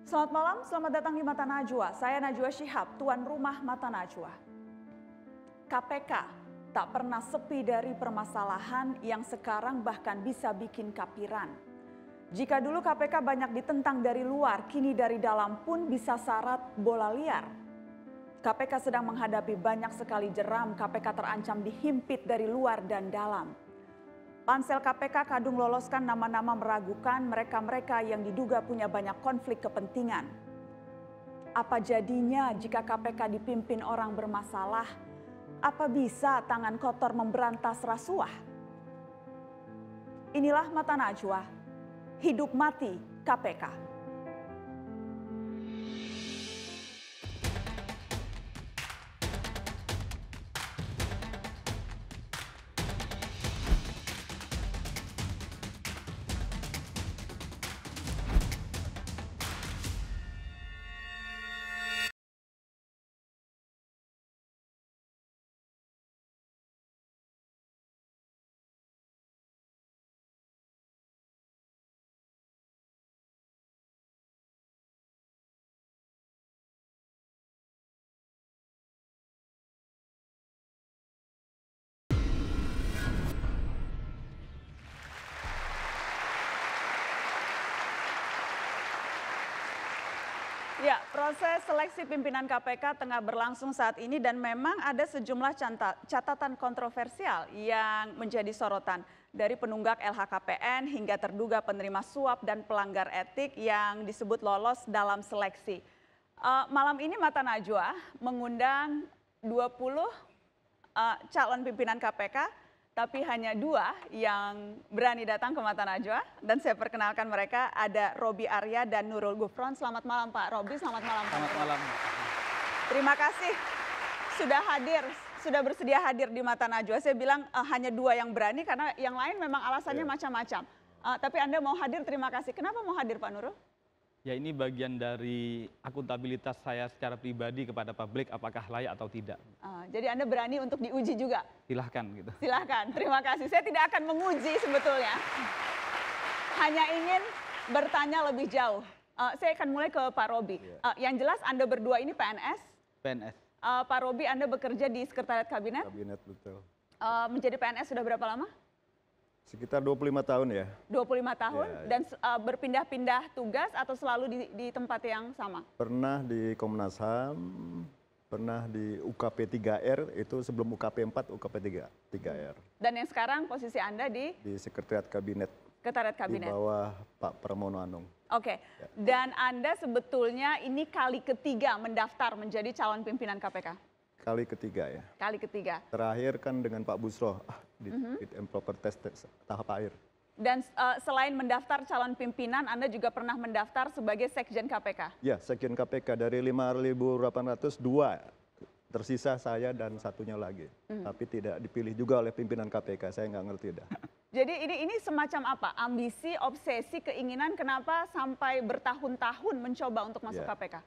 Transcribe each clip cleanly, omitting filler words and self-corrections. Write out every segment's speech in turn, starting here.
Selamat malam, selamat datang di Mata Najwa. Saya Najwa Shihab, tuan rumah Mata Najwa. KPK tak pernah sepi dari permasalahan yang sekarang bahkan bisa bikin kapiran. Jika dulu KPK banyak ditentang dari luar, kini dari dalam pun bisa syarat bola liar. KPK sedang menghadapi banyak sekali jeram, KPK terancam dihimpit dari luar dan dalam. Pansel KPK kadung loloskan nama-nama meragukan mereka-mereka yang diduga punya banyak konflik kepentingan. Apa jadinya jika KPK dipimpin orang bermasalah? Apa bisa tangan kotor memberantas rasuah? Inilah Mata Najwa, hidup mati KPK. Ya, proses seleksi pimpinan KPK tengah berlangsung saat ini dan memang ada sejumlah catatan kontroversial yang menjadi sorotan dari penunggak LHKPN hingga terduga penerima suap dan pelanggar etik yang disebut lolos dalam seleksi. Malam ini Mata Najwa mengundang 20 calon pimpinan KPK. Tapi hanya 2 yang berani datang ke Mata Najwa. Dan saya perkenalkan mereka, ada Robi Arya dan Nurul Gufron. Selamat malam Pak Robi, selamat malam Pak Nurul. Selamat malam. Terima kasih sudah hadir, sudah bersedia hadir di Mata Najwa. Saya bilang hanya 2 yang berani karena yang lain memang alasannya macam-macam. Tapi Anda mau hadir, terima kasih. Kenapa mau hadir Pak Nurul? Ya, ini bagian dari akuntabilitas saya secara pribadi kepada publik apakah layak atau tidak. Jadi Anda berani untuk diuji juga? Silahkan gitu. Silahkan, terima kasih. Saya tidak akan menguji sebetulnya. Hanya ingin bertanya lebih jauh. Saya akan mulai ke Pak Robi. Yang jelas Anda berdua ini PNS. PNS. Pak Robi, Anda bekerja di Sekretariat Kabinet. Kabinet, betul. Menjadi PNS sudah berapa lama? Sekitar 25 tahun ya. 25 tahun Ya. dan berpindah-pindah tugas atau selalu di tempat yang sama? Pernah di Komnas HAM, pernah di UKP 3R, itu sebelum UKP 4, UKP 3R. Dan yang sekarang posisi Anda di Sekretariat Kabinet. Sekretariat Kabinet. Di bawah Pak Pramono Anung. Oke, dan Anda sebetulnya ini kali ketiga mendaftar menjadi calon pimpinan KPK? Kali ketiga ya. Kali ketiga. Terakhir kan dengan Pak Busroh di fit and proper test tahap akhir. Dan selain mendaftar calon pimpinan, Anda juga pernah mendaftar sebagai Sekjen KPK? Ya, Sekjen KPK dari 5.800, 2. Tersisa saya dan satunya lagi. Tapi tidak dipilih juga oleh pimpinan KPK, saya nggak ngerti dah. Jadi ini semacam apa? Ambisi, obsesi, keinginan kenapa sampai bertahun-tahun mencoba untuk masuk KPK?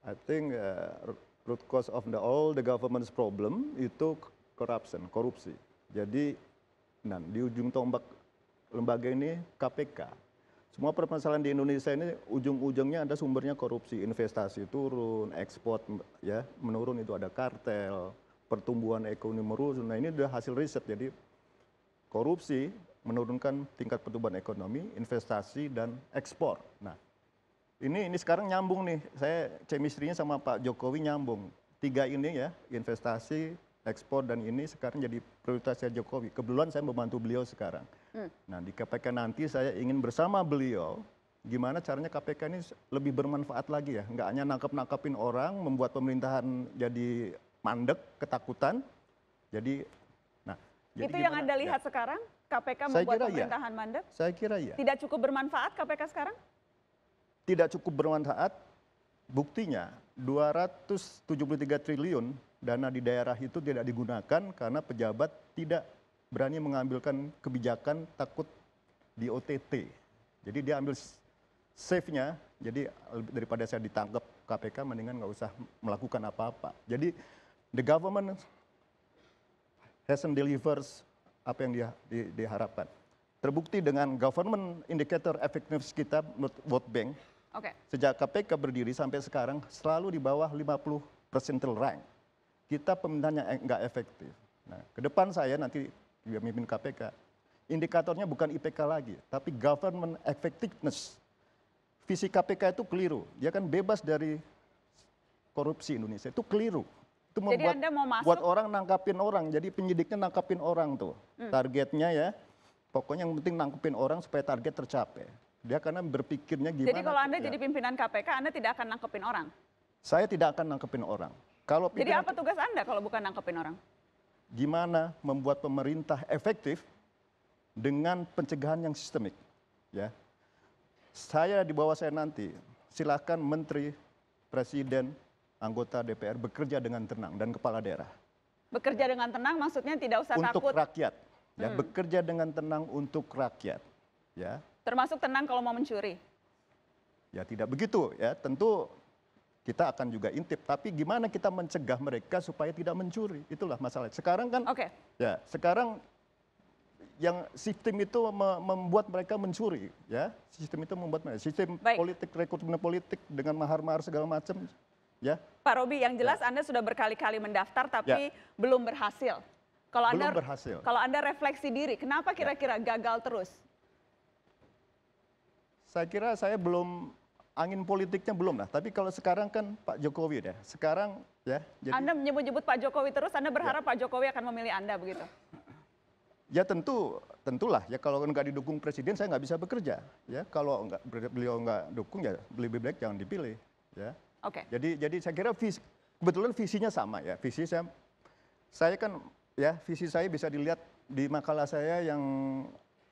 I think root cause of all the government's problem itu corruption, korupsi. Jadi, di ujung tombak lembaga ini KPK. Semua permasalahan di Indonesia ini ujung-ujungnya ada sumbernya korupsi, investasi turun, ekspor ya menurun, itu ada kartel, pertumbuhan ekonomi merusuk. Nah, ini udah hasil riset. Jadi korupsi menurunkan tingkat pertumbuhan ekonomi, investasi dan ekspor. Nah, ini sekarang nyambung nih, saya chemistry-nya sama Pak Jokowi nyambung. 3 ini ya, investasi, ekspor, dan ini sekarang jadi prioritasnya Jokowi. Kebetulan saya membantu beliau sekarang. Nah, di KPK nanti saya ingin bersama beliau, gimana caranya KPK ini lebih bermanfaat lagi ya. Nggak hanya nangkep-nangkepin orang, membuat pemerintahan jadi mandek, ketakutan. Jadi itu yang Anda lihat sekarang? KPK membuat pemerintahan mandek? Saya kira iya. Tidak cukup bermanfaat KPK sekarang? Tidak cukup bermanfaat, buktinya 273 triliun dana di daerah itu tidak digunakan karena pejabat tidak berani mengambilkan kebijakan, takut di OTT. Jadi dia ambil save-nya, jadi daripada saya ditangkap KPK mendingan nggak usah melakukan apa-apa. Jadi the government hasn't delivers apa yang diharapkan. Terbukti dengan government indicator effectiveness kita menurut World Bank, Oke. Sejak KPK berdiri sampai sekarang selalu di bawah 50 percentile rank. Kita pemerintahan yang nggak efektif. Nah, ke depan saya nanti juga memimpin KPK, indikatornya bukan IPK lagi, tapi government effectiveness. Visi KPK itu keliru. Dia kan bebas dari korupsi Indonesia. Itu keliru. Itu Jadi membuat Anda mau masuk, buat orang nangkapin orang. Jadi penyidiknya nangkapin orang tuh. Targetnya ya, pokoknya yang penting nangkepin orang supaya target tercapai. Dia karena berpikirnya gimana. jadi kalau Anda ya. jadi pimpinan KPK, Anda tidak akan nangkepin orang? Saya tidak akan nangkepin orang. Kalau Jadi pimpinan, apa tugas Anda kalau bukan nangkepin orang? gimana membuat pemerintah efektif dengan pencegahan yang sistemik. Ya, saya di bawah saya nanti, silakan menteri, presiden, anggota DPR bekerja dengan tenang dan kepala daerah. Bekerja dengan tenang maksudnya tidak usah Untuk takut, rakyat, ya bekerja dengan tenang untuk rakyat. Ya, termasuk tenang kalau mau mencuri. ya tidak begitu. Ya, tentu kita akan juga intip. Tapi gimana kita mencegah mereka supaya tidak mencuri? Itulah masalahnya. Sekarang kan, Oke. ya sekarang yang sistem itu membuat mereka mencuri, ya sistem itu membuat mereka sistem Baik. politik, rekrutmen politik dengan mahar-mahar segala macam, ya Pak Robi, yang jelas Anda sudah berkali-kali mendaftar tapi belum berhasil. Kalau Anda belum berhasil. Kalau Anda refleksi diri, kenapa kira-kira gagal terus? Saya kira saya belum, angin politiknya belum lah. Tapi kalau sekarang kan Pak Jokowi deh. Sekarang ya, jadi Anda menyebut-nyebut Pak Jokowi terus, Anda berharap Pak Jokowi akan memilih Anda begitu? ya tentulah ya kalau nggak didukung presiden saya nggak bisa bekerja. Ya kalau beliau nggak dukung ya lebih baik jangan dipilih. Ya. Oke. Jadi saya kira kebetulan visinya sama ya. Visi saya kan ya visi saya bisa dilihat di makalah saya yang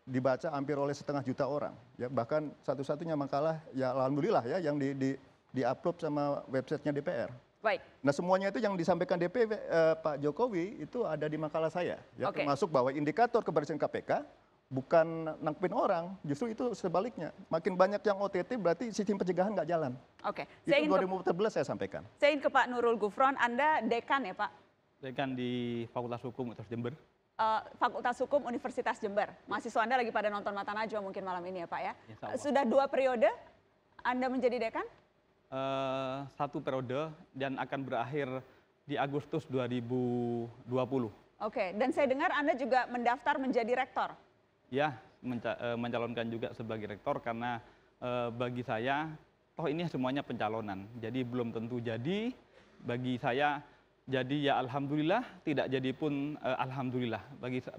dibaca hampir oleh 1,5 juta orang. Ya bahkan satu-satunya makalah ya alhamdulillah ya yang di-upload sama websitenya DPR. Baik. Nah semuanya itu yang disampaikan Pak Jokowi itu ada di makalah saya. Ya, Oke. termasuk bahwa indikator keberhasilan KPK bukan nangkepin orang, justru itu sebaliknya. Makin banyak yang OTT berarti sistem pencegahan nggak jalan. Oke. Itu 2014 saya sampaikan. Saya ingin ke Pak Nurul Gufron, Anda dekan ya Pak? Dekan di Fakultas Hukum Universitas Jember. Fakultas Hukum Universitas Jember. Mahasiswa Anda lagi pada nonton Mata Najwa mungkin malam ini ya Pak ya? Insya Allah. Sudah 2 periode Anda menjadi dekan? 1 periode dan akan berakhir di Agustus 2020. Oke, dan saya dengar Anda juga mendaftar menjadi rektor. Ya, mencalonkan juga sebagai rektor karena bagi saya, toh ini semuanya pencalonan. Jadi belum tentu jadi, bagi saya jadi ya alhamdulillah, tidak jadi pun alhamdulillah.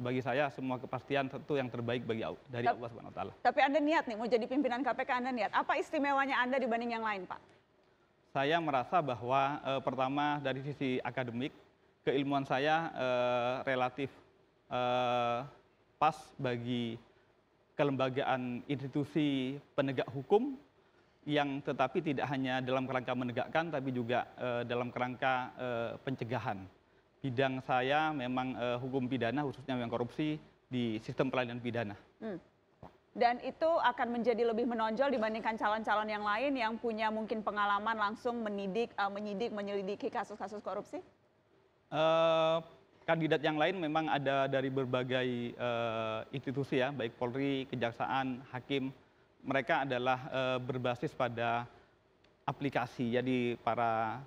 Bagi saya semua kepastian tentu yang terbaik dari Allah Subhanahu wa taala. Tapi Anda niat nih mau jadi pimpinan KPK, Anda niat. Apa istimewanya Anda dibanding yang lain, Pak? Saya merasa bahwa pertama dari sisi akademik, keilmuan saya relatif pas bagi kelembagaan institusi penegak hukum yang tetapi tidak hanya dalam kerangka menegakkan tapi juga dalam kerangka pencegahan. Bidang saya memang hukum pidana khususnya yang korupsi di sistem peradilan pidana. Dan itu akan menjadi lebih menonjol dibandingkan calon-calon yang lain yang punya mungkin pengalaman langsung menyidik, menyelidiki kasus-kasus korupsi? Kandidat yang lain memang ada dari berbagai institusi ya, baik Polri, Kejaksaan, Hakim. Mereka adalah berbasis pada aplikasi. Jadi para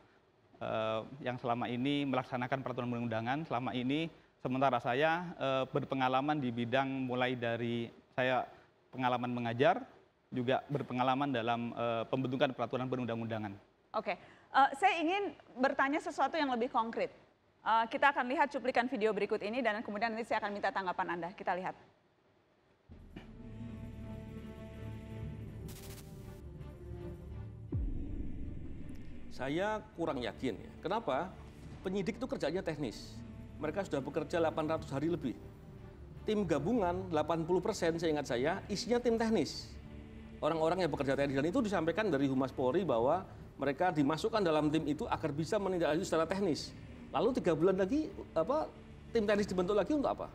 yang selama ini melaksanakan peraturan perundang-undangan, selama ini sementara saya berpengalaman di bidang mulai dari saya pengalaman mengajar, juga berpengalaman dalam pembentukan peraturan perundang-undangan. Oke, saya ingin bertanya sesuatu yang lebih konkret. Kita akan lihat cuplikan video berikut ini dan kemudian nanti saya akan minta tanggapan Anda. Kita lihat. Saya kurang yakin ya. Kenapa? Penyidik itu kerjanya teknis. Mereka sudah bekerja 800 hari lebih. Tim gabungan 80% seingat saya isinya tim teknis. Orang-orang yang bekerja teknis dan itu disampaikan dari Humas Polri bahwa mereka dimasukkan dalam tim itu agar bisa menindaklanjuti secara teknis. Lalu 3 bulan lagi tim teknis dibentuk lagi untuk apa?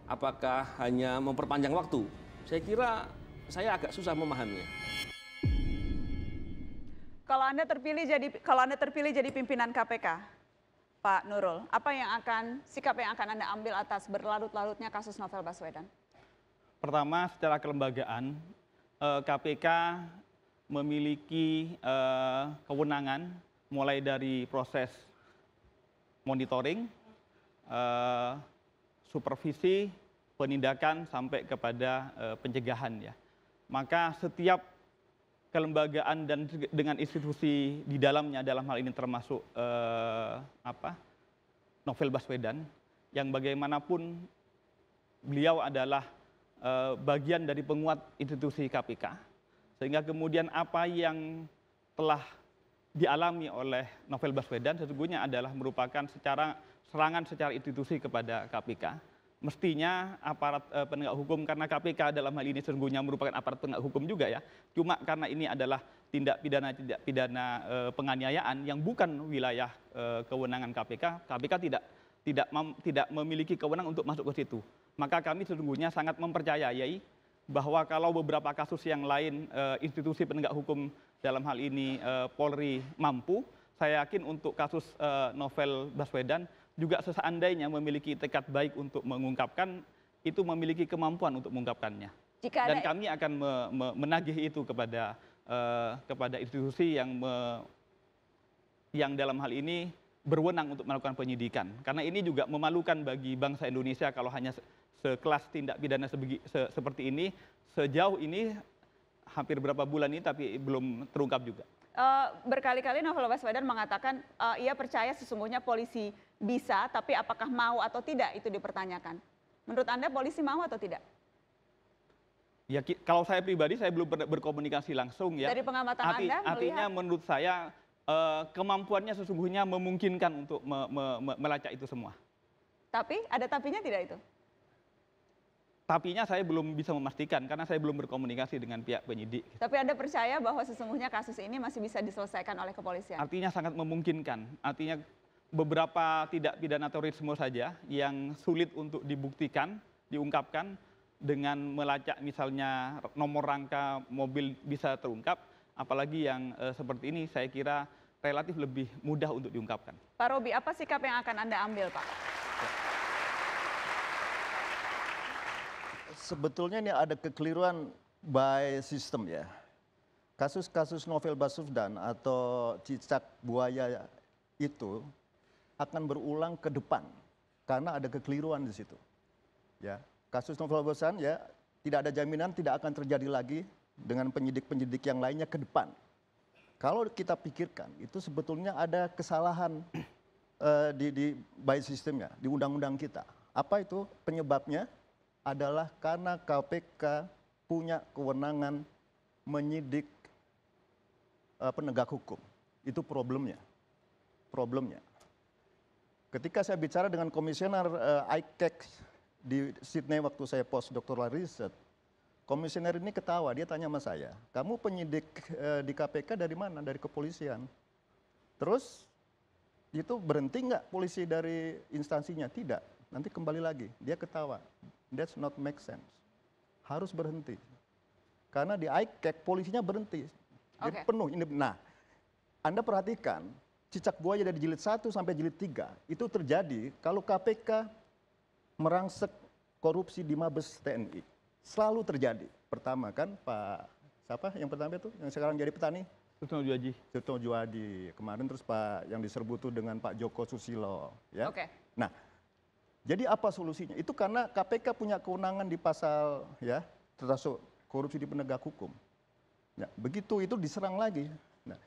Apakah hanya memperpanjang waktu? Saya kira saya agak susah memahaminya. Kalau Anda terpilih jadi pimpinan KPK, Pak Nurul, sikap yang akan Anda ambil atas berlarut-larutnya kasus Novel Baswedan? Pertama, secara kelembagaan, KPK memiliki kewenangan mulai dari proses monitoring, supervisi, penindakan sampai kepada pencegahan ya. Maka setiap kelembagaan dan dengan institusi di dalamnya, dalam hal ini termasuk Novel Baswedan, yang bagaimanapun beliau adalah bagian dari penguat institusi KPK, sehingga kemudian apa yang telah dialami oleh Novel Baswedan sesungguhnya adalah merupakan serangan secara institusi kepada KPK. Mestinya aparat penegak hukum, karena KPK dalam hal ini sesungguhnya merupakan aparat penegak hukum juga ya. Cuma karena ini adalah tindak pidana penganiayaan yang bukan wilayah kewenangan KPK, KPK tidak memiliki kewenangan untuk masuk ke situ. Maka kami sesungguhnya sangat mempercayai bahwa kalau beberapa kasus yang lain institusi penegak hukum dalam hal ini Polri mampu, saya yakin untuk kasus Novel Baswedan juga seandainya memiliki tekad baik untuk mengungkapkan, itu memiliki kemampuan untuk mengungkapkannya. Dan kami akan menagih itu kepada institusi yang dalam hal ini berwenang untuk melakukan penyidikan. Karena ini juga memalukan bagi bangsa Indonesia kalau hanya sekelas tindak pidana seperti ini, sejauh ini hampir berapa bulan ini tapi belum terungkap juga. Berkali-kali Novel Baswedan mengatakan ia percaya sesungguhnya polisi bisa, tapi apakah mau atau tidak itu dipertanyakan. Menurut Anda polisi mau atau tidak? Ya, kalau saya pribadi saya belum berkomunikasi langsung ya. Dari pengamatan Anda melihat? Artinya menurut saya kemampuannya sesungguhnya memungkinkan untuk melacak itu semua. Tapi ada tapinya tidak itu? Tapinya saya belum bisa memastikan karena saya belum berkomunikasi dengan pihak penyidik. Tapi Anda percaya bahwa sesungguhnya kasus ini masih bisa diselesaikan oleh kepolisian? Artinya sangat memungkinkan. Artinya beberapa tindak pidana terorisme saja yang sulit untuk dibuktikan, diungkapkan dengan melacak misalnya nomor rangka mobil bisa terungkap, apalagi yang seperti ini saya kira relatif lebih mudah untuk diungkapkan. Pak Roby, apa sikap yang akan Anda ambil, Pak? Sebetulnya ini ada kekeliruan by system ya. Kasus-kasus Novel Baswedan atau cicak buaya itu akan berulang ke depan karena ada kekeliruan di situ. Ya, kasus Novel Baswedan ya tidak ada jaminan tidak akan terjadi lagi dengan penyidik-penyidik yang lainnya ke depan. Kalau kita pikirkan itu sebetulnya ada kesalahan di by systemnya, di undang-undang kita. Apa itu penyebabnya? Adalah karena KPK punya kewenangan menyidik penegak hukum. Itu problemnya. Ketika saya bicara dengan komisioner ICAC di Sydney waktu saya postdoctoral research, komisioner ini ketawa, dia tanya sama saya, kamu penyidik di KPK dari mana? Dari kepolisian. Terus itu berhenti nggak polisi dari instansinya? Tidak, nanti kembali lagi. Dia ketawa. That's not make sense. Harus berhenti. Karena di ICAC polisinya berhenti. Jadi penuh. Nah, Anda perhatikan, cicak buaya dari jilid 1 sampai jilid 3 itu terjadi kalau KPK merangsek korupsi di Mabes TNI. Selalu terjadi. Pertama kan Pak, siapa yang pertama itu? Yang sekarang jadi petani? Sutno Juwaji. Sutno Juwaji. Kemarin terus Pak yang diserbu itu dengan Pak Joko Susilo. Ya? Nah, jadi apa solusinya? Itu karena KPK punya kewenangan di pasal ya termasuk korupsi di penegak hukum. Ya, begitu itu diserang lagi. Nah,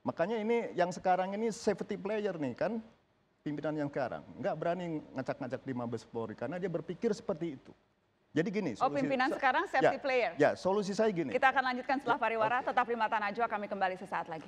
makanya ini yang sekarang ini safety player nih kan pimpinan yang sekarang nggak berani ngacak-ngacak di Mabes Polri karena dia berpikir seperti itu. Jadi gini. Pimpinan sekarang safety player. Ya, solusi saya gini. Kita akan lanjutkan setelah pariwara. Tetap di Mata Najwa, kami kembali sesaat lagi.